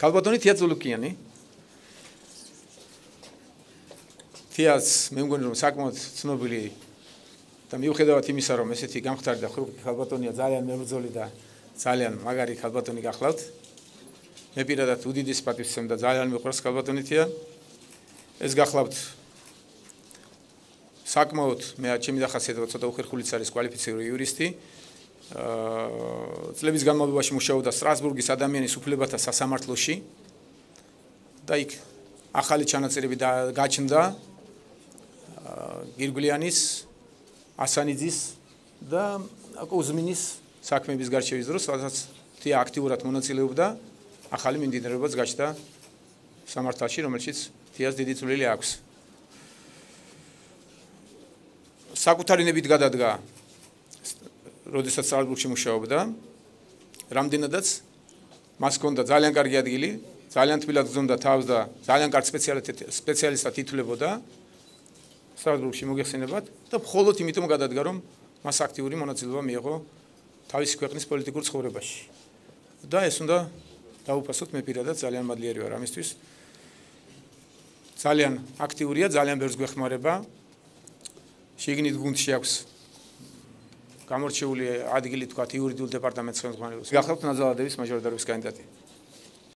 ქალბატონი თია ზულუკიანი. თიას მე მგონი რომ საკმაოდ ცნობილი და მიუხედავად იმისა რომ ესეთი გამხდარი და ხრუკი ქალბატონია ძალიან მებრძოლი და ძალიან მაგარი ქალბატონი გახლავთ. მე პირადად უდიდეს პატივს ვცემ და ძალიან მიყვარს ქალბატონი თია. ეს გახლავთ საკმაოდ მე ჩემი დახასიათება ცოტა უხერხულიც არის კვალიფიციური იურისტი. წლების განმავლობაში მუშაობდა სტრასბურგის ადამიანის უფლებათა სასამართლოში და იქ ახალი ჩანაწერები გაჩნდა გირგვლიანის, ასანიძის და კუზმინის საქმეების გარშევის დროს, სადაც თია აქტიურად მონაწილეობდა, ახალი მიმდინარეობაც გაჩნდა სამართალში, რომელშიც თიას დიდი წვლილი აქვს. საკუთარი ნებით გადადგა, როდესაც სტრასბურგში მუშაობდა, რამდენადაც მას ჰქონდა ძალიან კარგი ადგილი, ძალიან თბილად გზნობდა თავს და ძალიან კარგ სპეციალისტად ითვლებოდა სტრასბურგში მოგეხსენებათ და მხოლოდ იმიტომ გადადგა, რომ მას აქტიური მონაწილეობა მიიღო თავისი ქვეყნის პოლიტიკურ ცხოვრებაში. და ეს უნდა დაუფასოთ, მე პირადად ძალიან მადლიერი ვარ ამისთვის. ძალიან აქტიურია, ძალიან ბევრს გვეხმარება. შიგნით გუნდში აქვს გამორჩეული ადგილი თქვათ იურიდიულ დეპარტამენტს ხელმძღვანელობს. გახლავთ ნაძალადევის მაჟორიტარობის კანდიდატი.